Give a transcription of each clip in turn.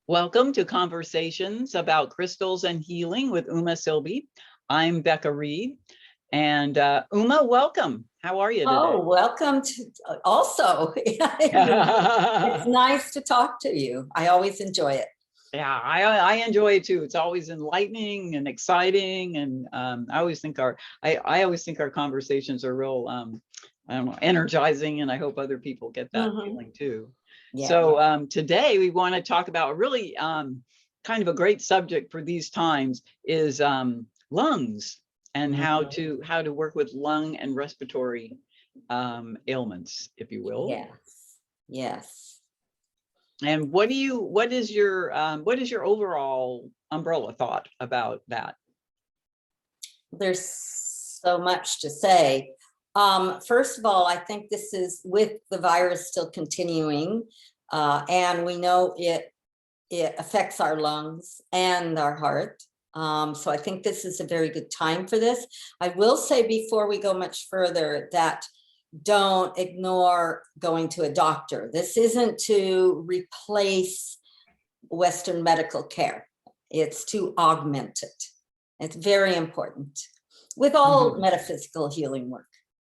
Welcome to Conversations about Crystals and Healing with Silbey. I'm Becca Reed. And Uma, welcome. How are you today? Oh, welcome to also. It's nice to talk to you. I always enjoy it. Yeah, I enjoy it too. It's always enlightening and exciting. And I always think our conversations are real, I don't know, energizing. And I hope other people get that feeling too. Yeah. So today we want to talk about a really kind of a great subject for these times is lungs and how to work with lung and respiratory ailments, if you will. Yes. And what is your overall umbrella thought about that? There's so much to say. First of all, I think this is with the virus still continuing, and we know it affects our lungs and our heart. So I think this is a very good time for this. I will say before we go much further that don't ignore going to a doctor. This isn't to replace Western medical care. It's to augment it. It's very important with all metaphysical healing work,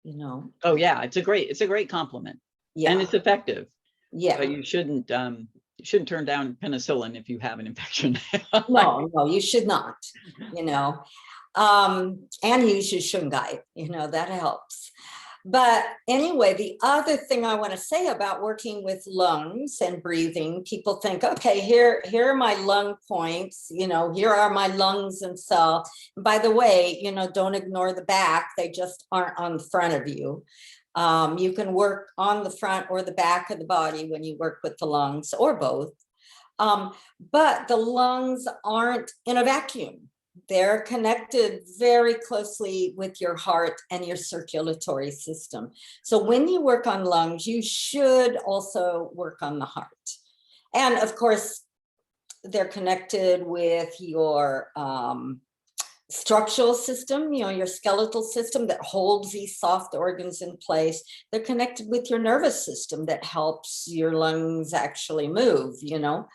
you know. Oh yeah, it's a great compliment. Yeah. And it's effective. Yeah. But you shouldn't turn down penicillin if you have an infection. No, you should not, you know. And use your shungai, you know, that helps. But anyway, the other thing I want to say about working with lungs and breathing, people think, okay, here are my lung points, you know, here are my lungs and so. And by the way, you know, don't ignore the back. They just aren't on the front of you. You can work on the front or the back of the body when you work with the lungs or both. But the lungs aren't in a vacuum. They're connected very closely with your heart and your circulatory system. So when you work on lungs, you should also work on the heart. And of course, they're connected with your structural system, you know, your skeletal system that holds these soft organs in place. They're connected with your nervous system that helps your lungs actually move, you know.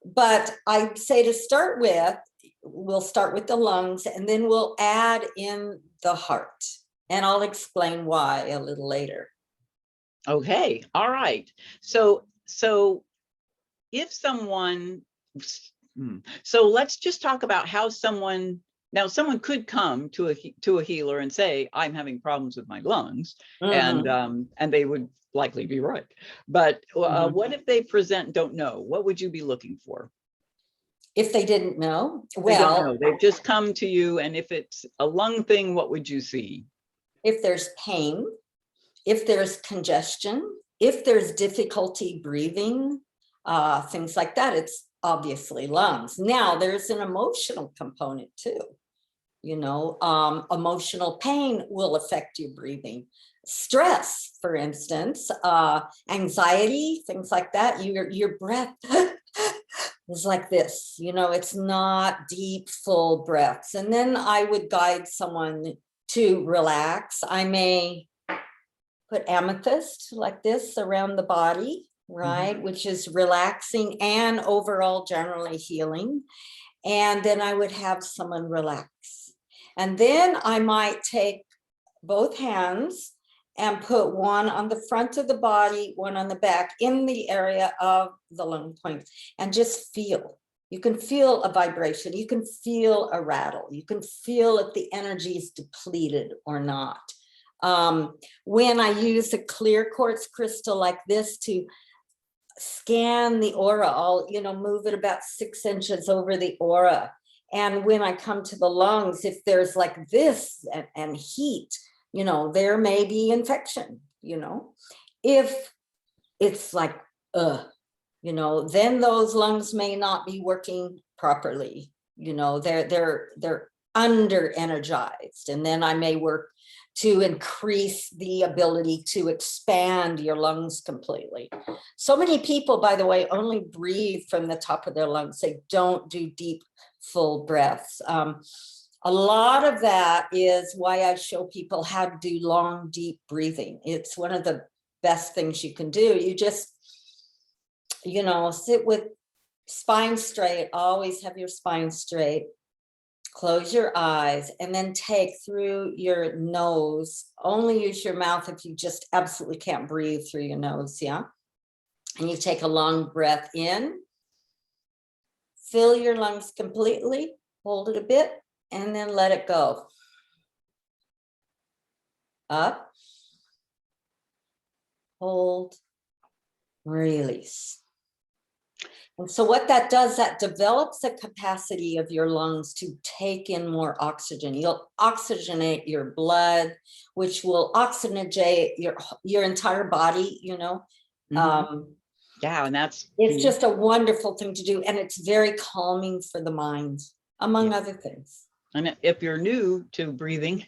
But I'd say to start with, we'll start with the lungs and then we'll add in the heart. And I'll explain why a little later. Okay. All right. So if someone, so let's just talk about how someone could come to a healer and say, I'm having problems with my lungs, and they would likely be right. But what if they don't know? What would you be looking for? If they didn't know, well, they've just come to you, and if it's a lung thing, what would you see? If there's pain, if there's congestion, if there's difficulty breathing, things like that, it's obviously lungs. Now, there's an emotional component too. You know, emotional pain will affect your breathing. Stress, for instance, anxiety, things like that, your breath is like this, you know, it's not deep, full breaths. And then I would guide someone to relax. I may put amethyst like this around the body, right, which is relaxing and overall generally healing. And then I would have someone relax. And then I might take both hands and put one on the front of the body, one on the back in the area of the lung point, and just feel. You can feel a vibration. You can feel a rattle. You can feel if the energy is depleted or not. When I use a clear quartz crystal like this to scan the aura, I'll, you know, move it about 6 inches over the aura. And when I come to the lungs, if there's like this and heat, you know, there may be infection, you know. If it's like, you know, then those lungs may not be working properly. You know, they're under energized. And then I may work to increase the ability to expand your lungs completely. So many people, by the way, only breathe from the top of their lungs. They don't do deep, full breaths. A lot of that is why I show people how to do long, deep breathing. It's one of the best things you can do. You just, you know, sit with spine straight, always have your spine straight. Close your eyes and then take through your nose. Only use your mouth if you just absolutely can't breathe through your nose, yeah? And you take a long breath in, fill your lungs completely, hold it a bit, and then let it go. Up, hold, release. And so what that does, that develops the capacity of your lungs to take in more oxygen. You'll oxygenate your blood, which will oxygenate your entire body, you know. Yeah, and that's it's just a wonderful thing to do. And it's very calming for the mind, among other things. And if you're new to breathing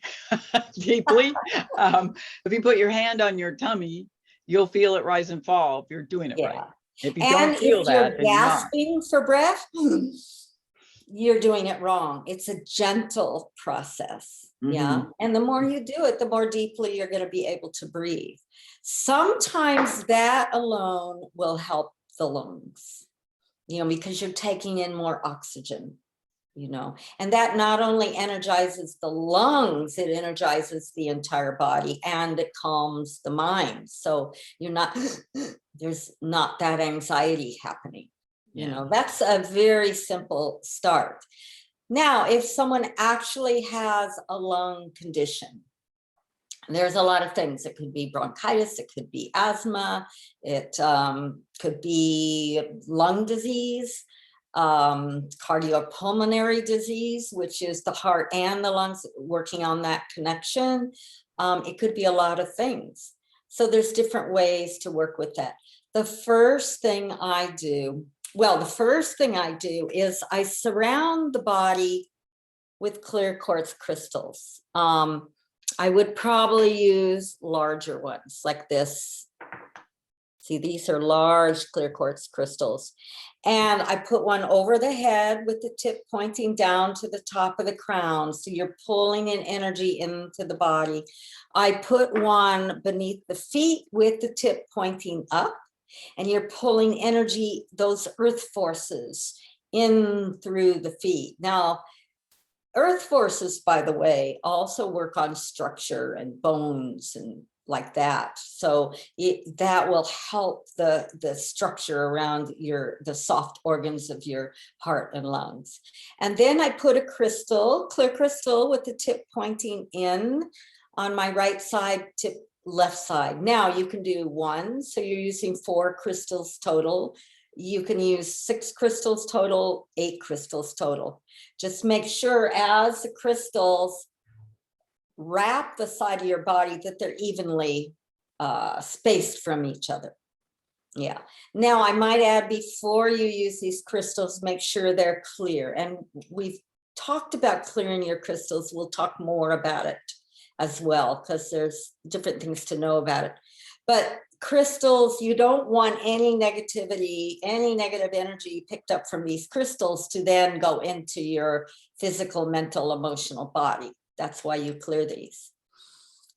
deeply, if you put your hand on your tummy, you'll feel it rise and fall if you're doing it right. If you don't feel that, then you're not. Gasping for breath, you're doing it wrong. It's a gentle process. Yeah. And the more you do it, the more deeply you're going to be able to breathe. Sometimes that alone will help the lungs, you know, because you're taking in more oxygen, you know, and that not only energizes the lungs, it energizes the entire body and it calms the mind. So you're not, there's not that anxiety happening. You know, that's a very simple start. Now, if someone actually has a lung condition, there's a lot of things. It could be bronchitis, it could be asthma, it could be lung disease, cardiopulmonary disease, which is the heart and the lungs working on that connection. It could be a lot of things. So there's different ways to work with that. The first thing I do is I surround the body with clear quartz crystals. I would probably use larger ones like this. See, these are large clear quartz crystals. And I put one over the head with the tip pointing down to the top of the crown. So you're pulling in energy into the body. I put one beneath the feet with the tip pointing up. And you're pulling energy, those earth forces, in through the feet. Now, earth forces, by the way, also work on structure and bones and like that. So that will help the structure around the soft organs of your heart and lungs. And then I put a crystal, clear crystal with the tip pointing in on my right side, tip left side. Now you can do one, so you're using 4 crystals total. You can use 6 crystals total, 8 crystals total. Just make sure as the crystals wrap the side of your body that they're evenly spaced from each other. Yeah. Now I might add, before you use these crystals, make sure they're clear. And we've talked about clearing your crystals. We'll talk more about it as well, because there's different things to know about it. But crystals, you don't want any negativity, any negative energy picked up from these crystals to then go into your physical, mental, emotional body. That's why you clear these.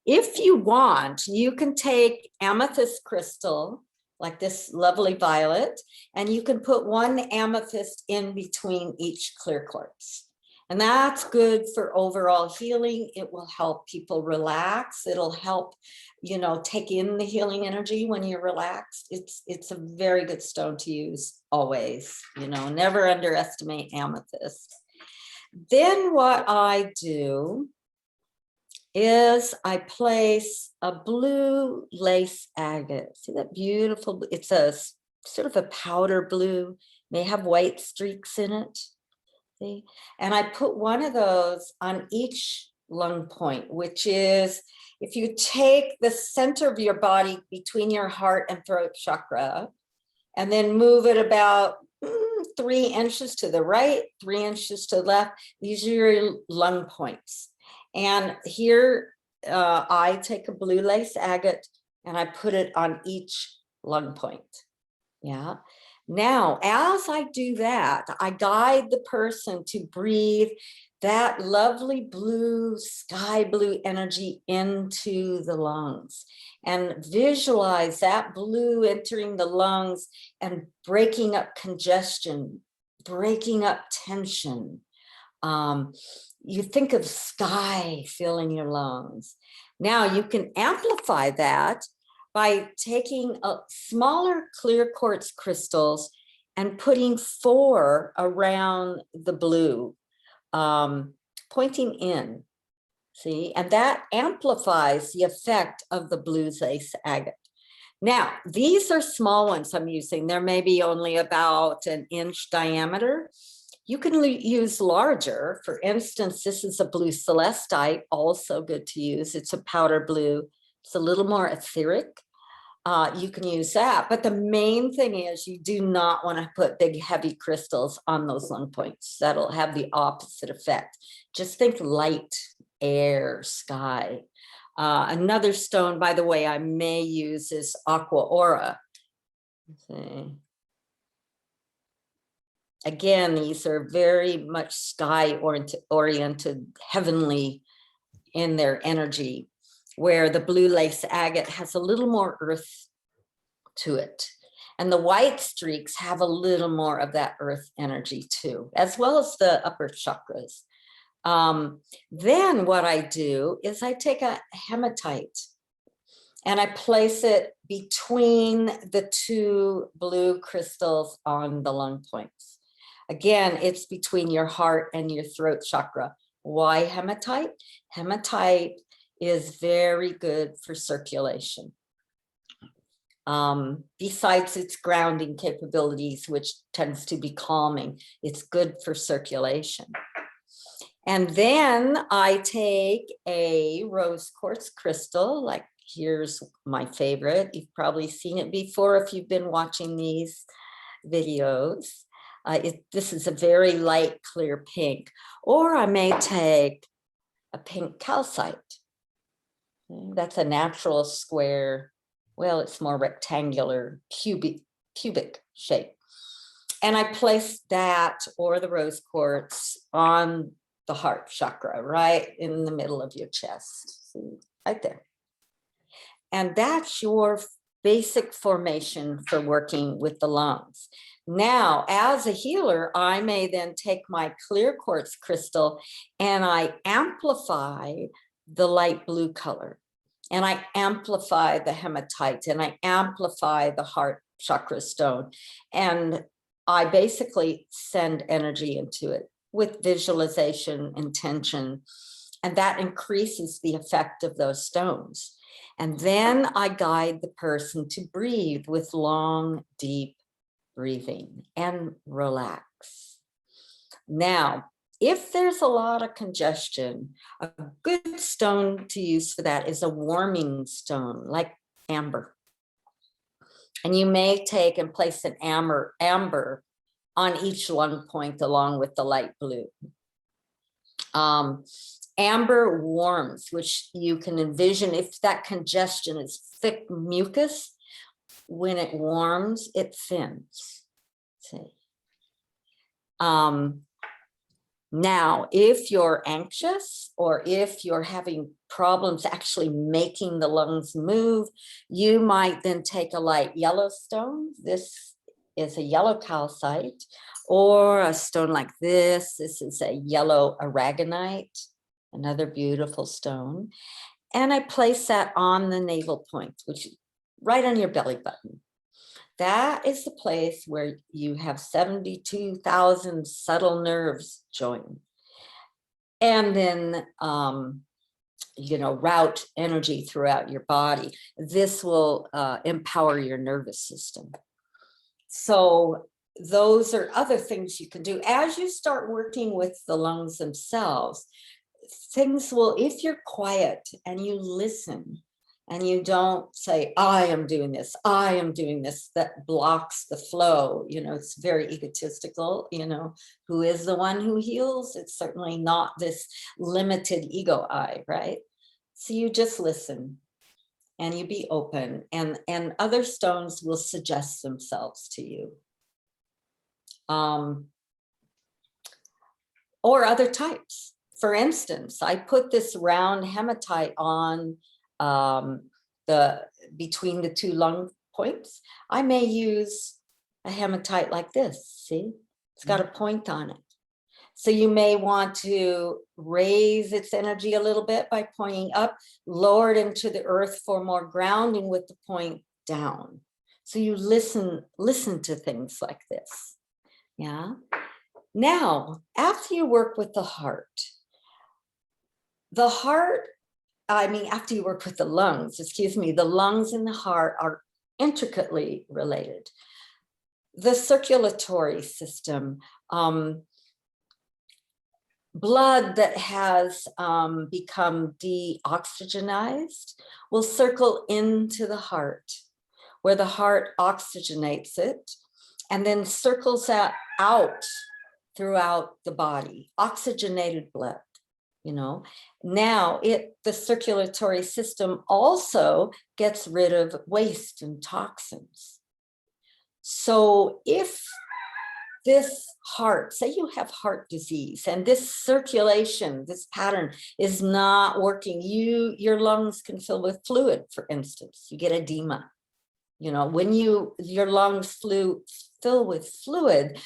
If you want, you can take amethyst crystal, like this lovely violet, and you can put one amethyst in between each clear quartz. And that's good for overall healing. It will help people relax. It'll help, you know, take in the healing energy when you're relaxed. It's a very good stone to use always, you know, never underestimate amethyst. Then what I do is I place a blue lace agate. See that beautiful, it's a sort of a powder blue, may have white streaks in it. See? And I put one of those on each lung point, which is, if you take the center of your body between your heart and throat chakra, and then move it about 3 inches to the right, 3 inches to the left, these are your lung points. And here I take a blue lace agate and I put it on each lung point. Yeah. Now, as I do that, I guide the person to breathe that lovely blue, sky blue energy into the lungs, and visualize that blue entering the lungs and breaking up congestion, breaking up tension. You think of sky filling your lungs. Now you can amplify that by taking smaller clear quartz crystals and putting 4 around the blue, pointing in, see, and that amplifies the effect of the blue lace agate. Now, these are small ones I'm using. They're maybe only about 1 inch diameter. You can use larger. For instance, this is a blue celestite, also good to use. It's a powder blue. It's a little more etheric. You can use that. But the main thing is you do not want to put big, heavy crystals on those lung points. That'll have the opposite effect. Just think light, air, sky. Another stone, by the way, I may use is aqua aura. See. Again, these are very much sky oriented, heavenly in their energy, where the blue lace agate has a little more earth to it. And the white streaks have a little more of that earth energy too, as well as the upper chakras. Then what I do is I take a hematite and I place it between the 2 blue crystals on the lung points. Again, it's between your heart and your throat chakra. Why hematite? Hematite is very good for circulation. Besides its grounding capabilities, which tends to be calming, it's good for circulation. And then I take a rose quartz crystal, like here's my favorite. You've probably seen it before if you've been watching these videos. This is a very light, clear pink. Or I may take a pink calcite. That's a natural square. Well, it's more rectangular, cubic shape. And I place that or the rose quartz on the heart chakra, right in the middle of your chest. See, right there. And that's your basic formation for working with the lungs. Now, as a healer, I may then take my clear quartz crystal and I amplify the light blue color. And I amplify the hematite and I amplify the heart chakra stone. And I basically send energy into it with visualization, intention, and that increases the effect of those stones. And then I guide the person to breathe with long, deep breathing and relax. Now, if there's a lot of congestion, a good stone to use for that is a warming stone like amber. And you may take and place an amber on each lung point along with the light blue. Amber warms, which you can envision if that congestion is thick mucus, when it warms, it thins. See. Now, if you're anxious or if you're having problems actually making the lungs move, you might then take a light yellow stone. This is a yellow calcite, or a stone like this. This is a yellow aragonite, another beautiful stone. And I place that on the navel point, which is right on your belly button. That is the place where you have 72,000 subtle nerves join. And then, route energy throughout your body. This will empower your nervous system. So those are other things you can do. As you start working with the lungs themselves, things will, if you're quiet and you listen, and you don't say, I am doing this, that blocks the flow. It's very egotistical, who is the one who heals? It's certainly not this limited ego I, right? So you just listen and you be open, and other stones will suggest themselves to you. Or other types. For instance, I put this round hematite on between the 2 lung points. I may use a hematite like this, see? It's got a point on it. So you may want to raise its energy a little bit by pointing up, lower it into the earth for more grounding with the point down. So you listen to things like this. Yeah. Now, after you work with the heart, after you work with the lungs, the lungs and the heart are intricately related. The circulatory system, blood that has become deoxygenized will circle into the heart, where the heart oxygenates it and then circles that out throughout the body, oxygenated blood. Now the circulatory system also gets rid of waste and toxins. So if this heart, say you have heart disease and this circulation, this pattern is not working, your lungs can fill with fluid, for instance. You get edema. When your lungs fill with fluid,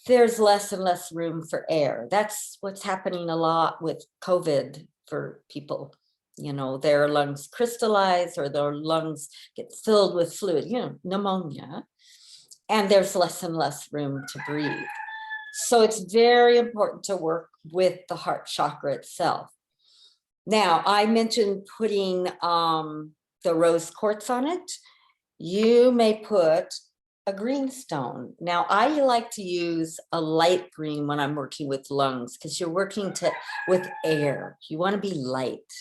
there's less and less room for air. That's what's happening a lot with COVID for people. Their lungs crystallize or their lungs get filled with fluid, pneumonia, and there's less and less room to breathe. So it's very important to work with the heart chakra itself. Now, I mentioned putting the rose quartz on it. You may put a green stone. Now, I like to use a light green when I'm working with lungs because you're working with air. You want to be light.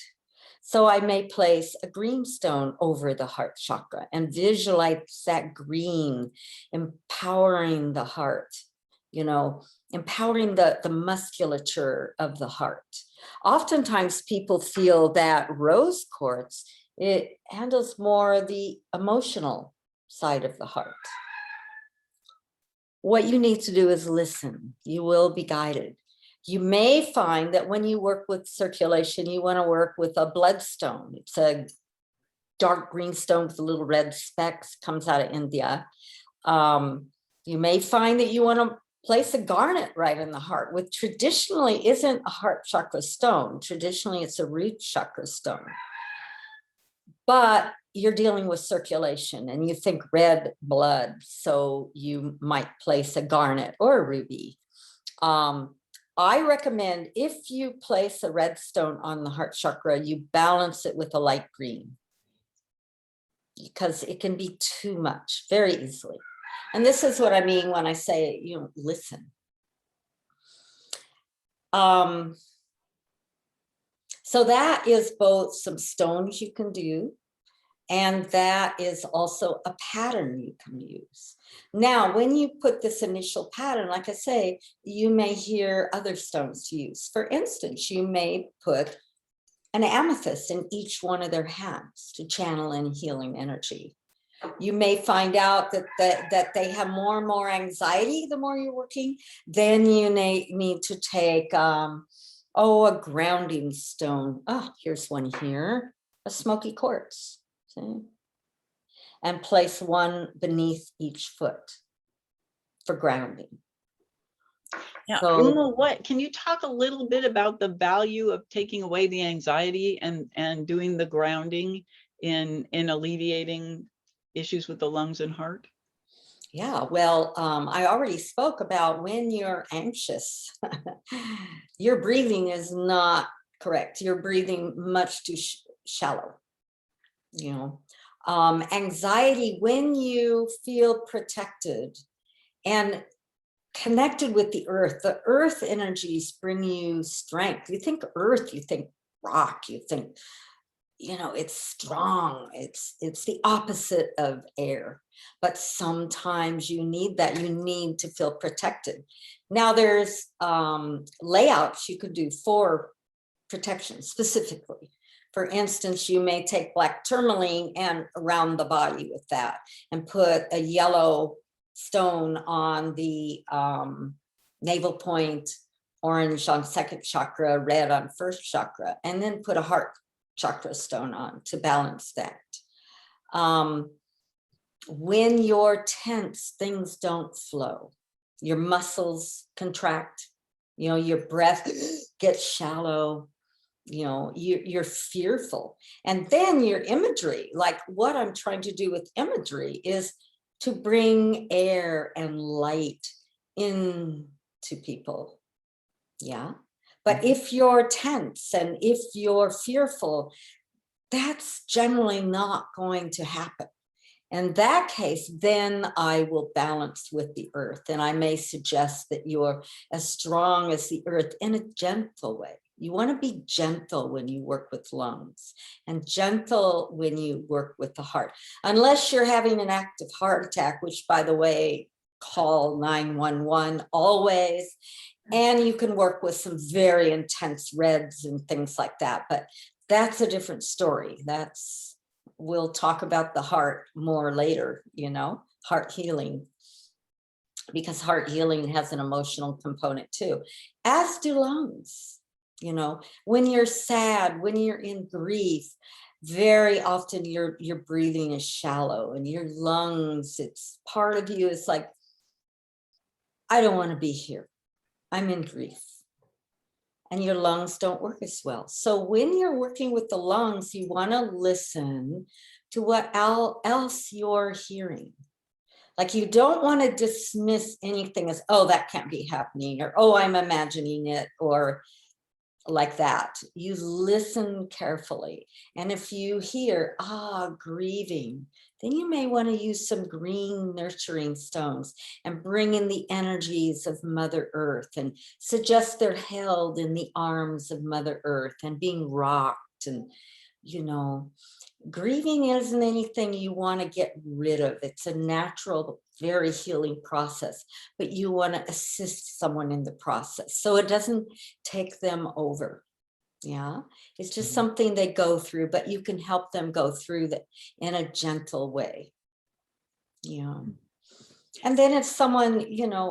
So I may place a green stone over the heart chakra and visualize that green, empowering the heart, empowering the musculature of the heart. Oftentimes people feel that rose quartz, it handles more the emotional side of the heart. What you need to do is listen. You will be guided. You may find that when you work with circulation, you want to work with a bloodstone. It's a dark green stone with little red specks, comes out of India. You may find that you want to place a garnet right in the heart, which traditionally isn't a heart chakra stone. Traditionally, it's a root chakra stone. But you're dealing with circulation and you think red blood, so you might place a garnet or a ruby. I recommend if you place a red stone on the heart chakra, you balance it with a light green because it can be too much very easily. And this is what I mean when I say, listen. So that is both some stones you can do, and that is also a pattern you can use. Now, when you put this initial pattern, like I say, you may hear other stones to use. For instance, you may put an amethyst in each one of their hands to channel in healing energy. You may find out that they have more and more anxiety the more you're working. Then you need to take a grounding stone. Oh, here's one here, a smoky quartz. See? And place one beneath each foot for grounding. Now, So, can you talk a little bit about the value of taking away the anxiety and doing the grounding in alleviating issues with the lungs and heart? yeah, well, I already spoke about when you're anxious, your breathing is not correct. You're breathing much too shallow. Anxiety, when you feel protected and connected with the earth energies bring you strength. You think earth, you think rock, you think, it's strong. It's the opposite of air, but sometimes you need that. You need to feel protected. Now there's layouts you could do for protection specifically. For instance, you may take black tourmaline and around the body with that and put a yellow stone on the navel point, orange on second chakra, red on first chakra, and then put a heart chakra stone on to balance that. When you're tense, things don't flow. your muscles contract, your breath gets shallow, you're fearful. And then your imagery, like what I'm trying to do with imagery is to bring air and light into people. Yeah. But if you're tense and if you're fearful, that's generally not going to happen. In that case, then I will balance with the earth. And I may suggest that you're as strong as the earth in a gentle way. You want to be gentle when you work with lungs and gentle when you work with the heart, unless you're having an active heart attack, which, by the way, call 911 always. And you can work with some very intense reds and things like that. But that's a different story. We'll talk about the heart more later, heart healing, because heart healing has an emotional component too, as do lungs. When you're sad, when you're in grief, very often your breathing is shallow, and your lungs, it's part of you is like, I don't want to be here. I'm in grief. And your lungs don't work as well. So when you're working with the lungs, you want to listen to what else you're hearing. Like, you don't want to dismiss anything as, oh, that can't be happening, or, oh, I'm imagining it, or like that. You listen carefully. And if you hear, grieving, then you may want to use some green nurturing stones and bring in the energies of Mother Earth and suggest they're held in the arms of Mother Earth and being rocked. And, grieving isn't anything you want to get rid of. It's a natural, very healing process, but you want to assist someone in the process so it doesn't take them over. Yeah, it's just something they go through, but you can help them go through that in a gentle way. Yeah. And then if someone,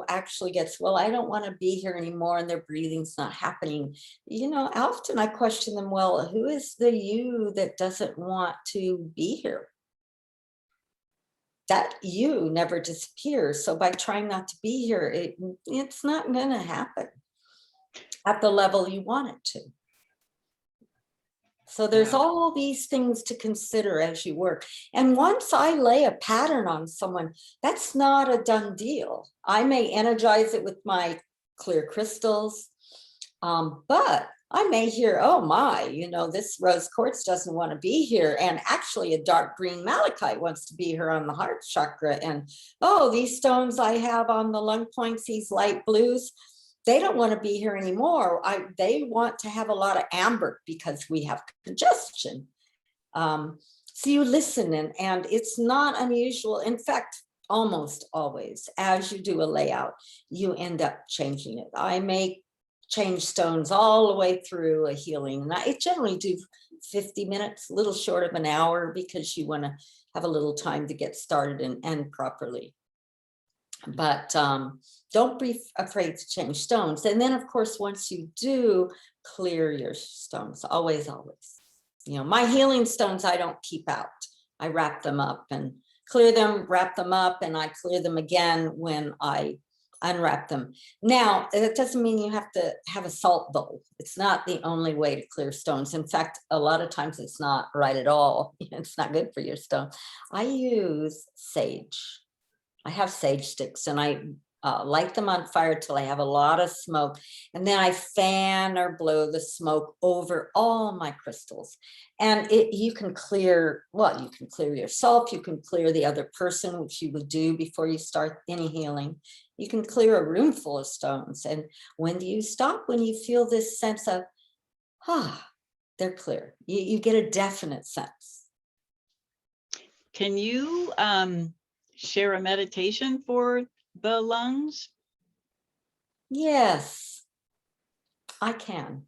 actually gets, well, I don't want to be here anymore, and their breathing's not happening, often I question them, well, who is the you that doesn't want to be here? That you never disappears. So by trying not to be here, it's not going to happen at the level you want it to. So there's all these things to consider as you work. And once I lay a pattern on someone, that's not a done deal. I may energize it with my clear crystals, but I may hear, oh my, this rose quartz doesn't want to be here. And actually a dark green malachite wants to be here on the heart chakra. And, oh, these stones I have on the lung points, these light blues, they don't want to be here anymore. They want to have a lot of amber because we have congestion. So you listen, and it's not unusual. In fact, almost always, as you do a layout, you end up changing it. I may change stones all the way through a healing. And I generally do 50 minutes, a little short of an hour, because you want to have a little time to get started and end properly. But don't be afraid to change stones. And then, of course, once you do, clear your stones, always. My healing stones, I don't keep out. I wrap them up and clear them, wrap them up, and I clear them again when I unwrap them. Now, it doesn't mean you have to have a salt bowl. It's not the only way to clear stones. In fact, a lot of times it's not right at all. It's not good for your stone. I use sage. I have sage sticks, and I light them on fire till I have a lot of smoke. And then I fan or blow the smoke over all my crystals. And you can clear yourself, you can clear the other person, which you would do before you start any healing. You can clear a room full of stones. And when do you stop? When you feel this sense of, they're clear. You get a definite sense. Can you share a meditation for the lungs? Yes, I can.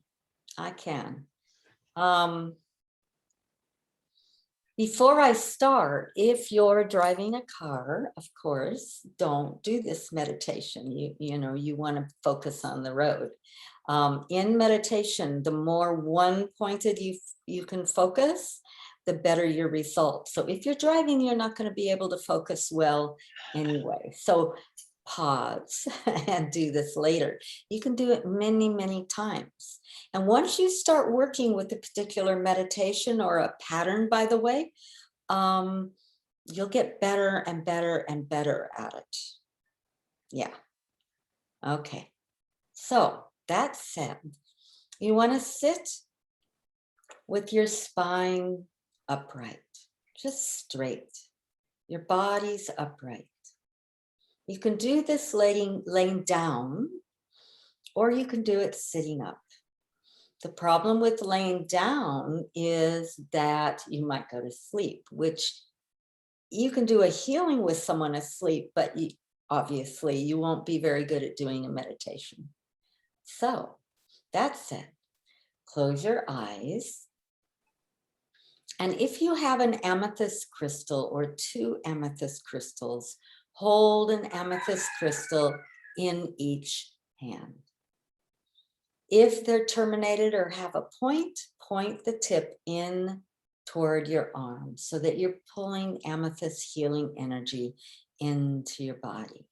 Before I start, if you're driving a car, of course, don't do this meditation. You want to focus on the road. In meditation, the more one-pointed you can focus, the better your results. So if you're driving, you're not going to be able to focus well anyway. So pause and do this later. You can do it many, many times. And once you start working with a particular meditation or a pattern, by the way, you'll get better and better and better at it. Yeah. Okay. So that said, you want to sit with your spine upright, just straight. Your body's upright. You can do this laying down, or you can do it sitting up. The problem with laying down is that you might go to sleep, which you can do a healing with someone asleep, but obviously you won't be very good at doing a meditation. So that said, close your eyes. And if you have an amethyst crystal or 2 amethyst crystals, hold an amethyst crystal in each hand. If they're terminated or have a point, point the tip in toward your arm so that you're pulling amethyst healing energy into your body.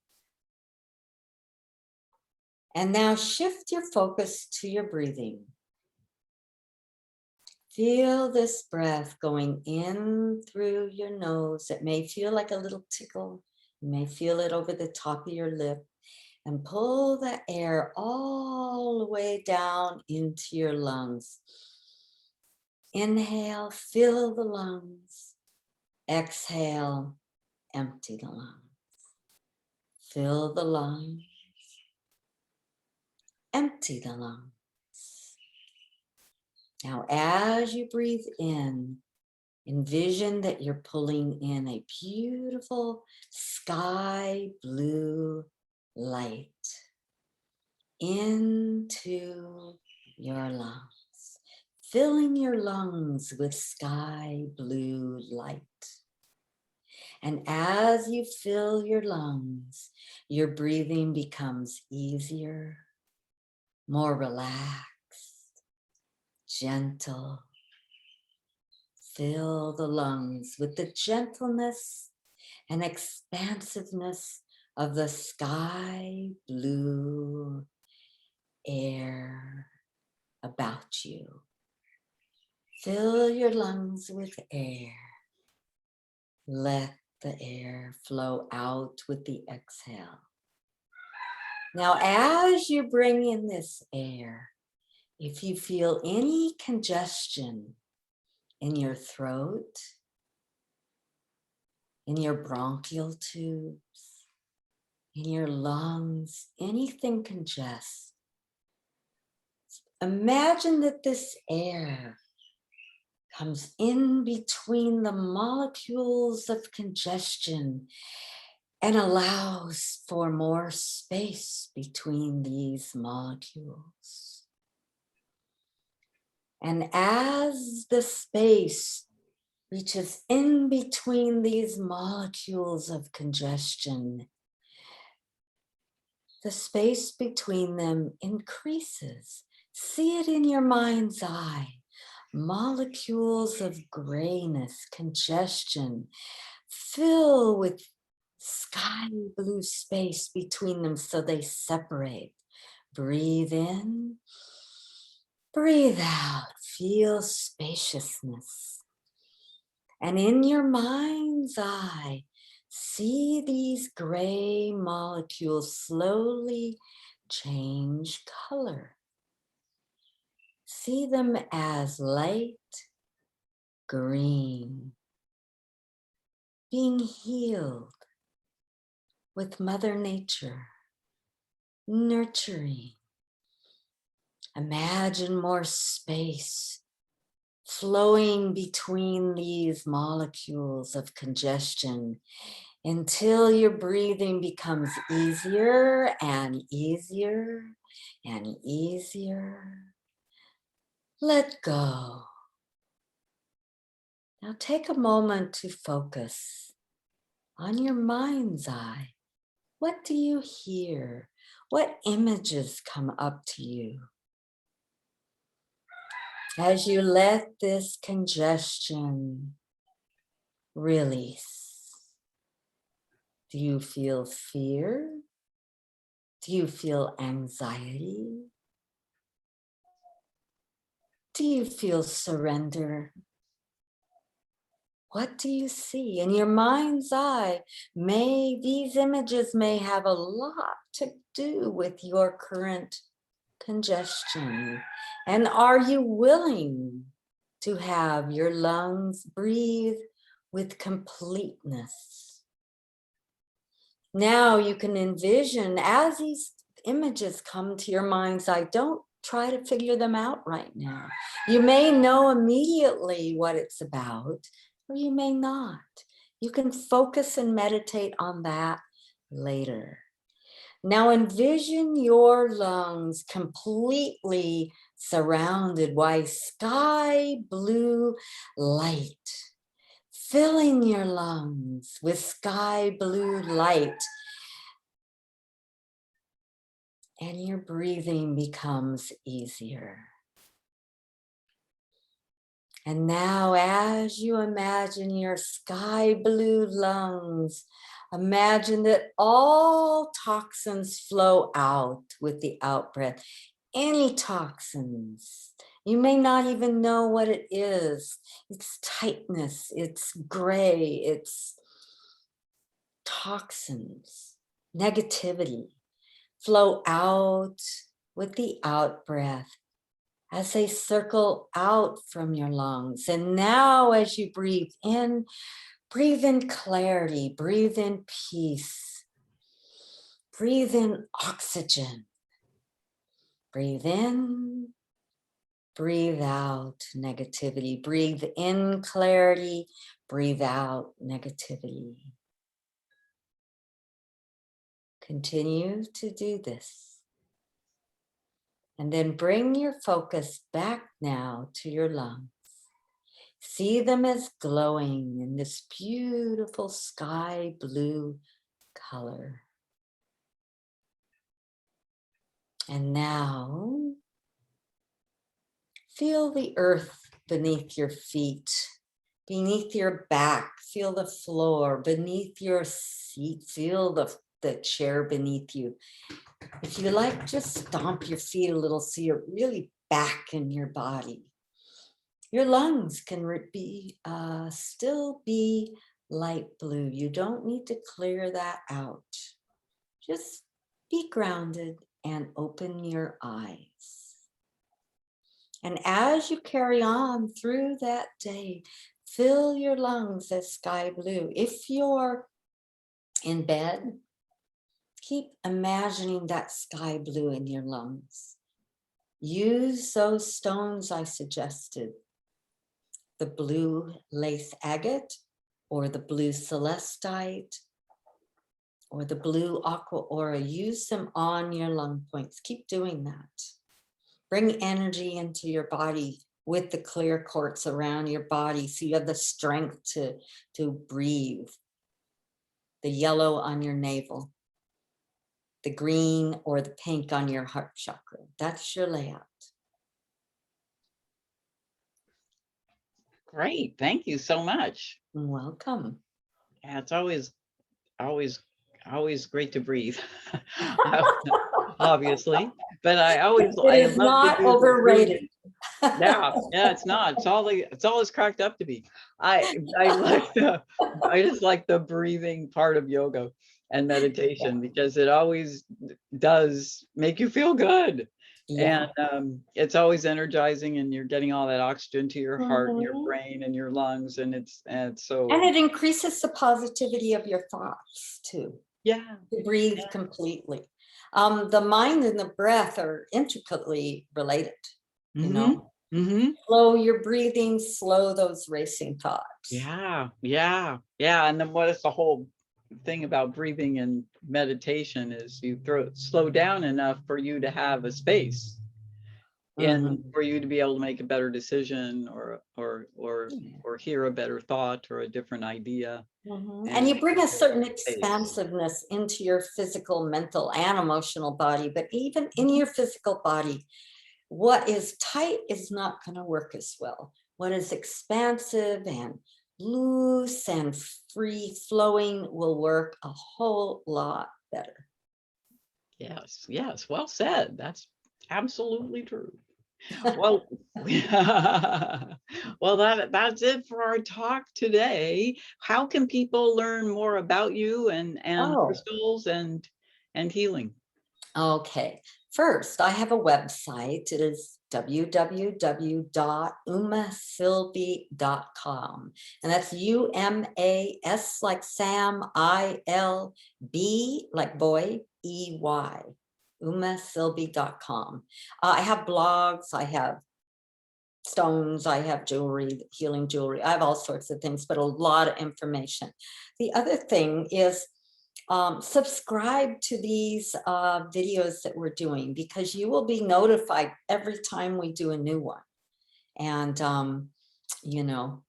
And now shift your focus to your breathing. Feel this breath going in through your nose. It may feel like a little tickle. You may feel it over the top of your lip. And pull the air all the way down into your lungs. Inhale, fill the lungs. Exhale, empty the lungs. Fill the lungs. Empty the lungs. Now, as you breathe in, envision that you're pulling in a beautiful sky blue light into your lungs, filling your lungs with sky blue light. And as you fill your lungs, your breathing becomes easier, more relaxed, gentle. Fill the lungs with the gentleness and expansiveness of the sky blue air about you. Fill your lungs with air. Let the air flow out with the exhale. Now, as you bring in this air, if you feel any congestion in your throat, in your bronchial tubes, in your lungs, anything congests, imagine that this air comes in between the molecules of congestion and allows for more space between these molecules. And as the space reaches in between these molecules of congestion, the space between them increases. See it in your mind's eye. Molecules of grayness, congestion, fill with sky blue space between them so they separate. Breathe in, breathe out, feel spaciousness. And in your mind's eye, see these gray molecules slowly change color. See them as light green, being healed with Mother Nature, nurturing. Imagine more space flowing between these molecules of congestion until your breathing becomes easier and easier and easier. Let go. Now take a moment to focus on your mind's eye. What do you hear? What images come up to you? As you let this congestion release, do you feel fear? Do you feel anxiety? Do you feel surrender? What do you see in your mind's eye? These images may have a lot to do with your current congestion. And are you willing to have your lungs breathe with completeness? Now you can envision as these images come to your mind's eye, don't try to figure them out right now. You may know immediately what it's about, or you may not. You can focus and meditate on that later. Now envision your lungs completely surrounded by sky blue light, filling your lungs with sky blue light. And your breathing becomes easier. And now as you imagine your sky blue lungs, imagine that all toxins flow out with the out breath. Any toxins, you may not even know what it is. It's tightness, it's gray, it's toxins, negativity. Flow out with the out breath as they circle out from your lungs. And now as you breathe in clarity, breathe in peace, breathe in oxygen, breathe in, breathe out negativity, breathe in clarity, breathe out negativity. Continue to do this. And then bring your focus back now to your lungs. See them as glowing in this beautiful sky blue color. And now feel the earth beneath your feet, beneath your back. Feel the floor beneath your seat. Feel the chair beneath you. If you like, just stomp your feet a little so you're really back in your body. Your lungs can still be light blue. You don't need to clear that out. Just be grounded and open your eyes. And as you carry on through that day, fill your lungs as sky blue. If you're in bed, keep imagining that sky blue in your lungs. Use those stones I suggested, the blue lace agate, or the blue celestite, or the blue aqua aura. Use them on your lung points. Keep doing that. Bring energy into your body with the clear quartz around your body so you have the strength to breathe. The yellow on your navel, the green or the pink on your heart chakra. That's your layout. Great. Thank you so much. Welcome. Yeah, it's always great to breathe. Obviously, but I It is love to not do the overrated. breathing. Yeah, it's not. It's all it's cracked up to be. I just like the breathing part of yoga and meditation because it always does make you feel good. Yeah. And it's always energizing, and you're getting all that oxygen to your heart and your Mhm. brain and your lungs, and it's so And it increases the positivity of your thoughts too. yeah. To breathe completely. The mind and the breath are intricately related. You know, slow your breathing, slow those racing thoughts. Yeah. And then what is the whole thing about breathing and meditation is you slow down enough for you to have a space and for you to be able to make a better decision or hear a better thought or a different idea. And you bring a certain expansiveness into your physical, mental, and emotional body, but even in your physical body, what is tight is not going to work as well. What is expansive and loose and free flowing will work a whole lot better. Yes, yes, well said. That's absolutely true. Well, well, that's it for our talk today. How can people learn more about you and Oh, crystals and healing? okay. First, I have a website. It is www.umasilbey.com. And that's UMAS like Sam, ILB like boy, EY. umasilbey.com. I have blogs, I have stones, I have jewelry, healing jewelry, I have all sorts of things, but a lot of information. The other thing is subscribe to these videos that we're doing, because you will be notified every time we do a new one. And, you know,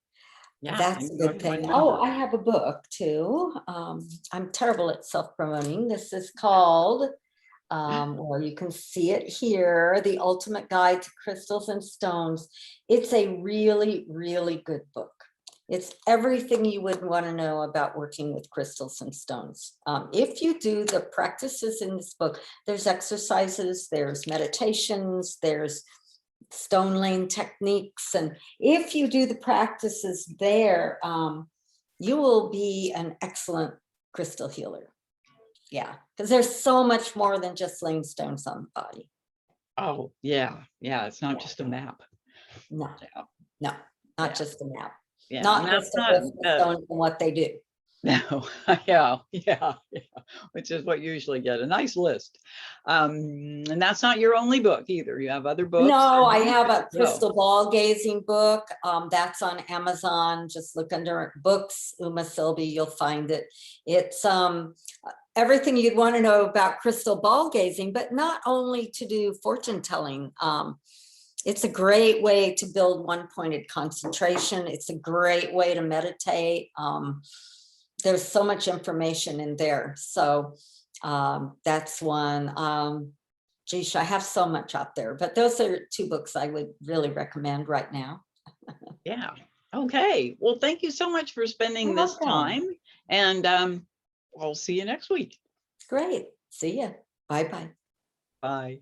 Yeah, that's a good enjoy my thing. Oh, number. I have a book too. I'm terrible at self-promoting. This is called, well, you can see it here, The Ultimate Guide to Crystals and Stones. It's a really, really good book. It's everything you would want to know about working with crystals and stones. If you do the practices in this book, there's exercises, there's meditations, there's stone laying techniques. And if you do the practices there, you will be an excellent crystal healer. Yeah, because there's so much more than just laying stones on the body. Oh, yeah, yeah, it's not Yeah. just a map. No, Yeah, no, not yeah, just a map. yeah, and Not that's just a not, list of stones and what they do. no, yeah, yeah, yeah, which is what you usually get, a nice list. And that's not your only book either. You have other books. No, I and- have a No. crystal ball gazing book. That's on Amazon. Just look under books, Uma Silbey, you'll find it. It's everything you'd want to know about crystal ball gazing, but not only to do fortune telling. It's a great way to build one-pointed concentration. It's a great way to meditate. There's so much information in there. So that's one. Geesh, I have so much out there, but those are two books I would really recommend right now. Yeah. Okay. Well, thank you so much for spending You're this welcome. time. And I'll see you next week. Great. See ya. Bye-bye. Bye.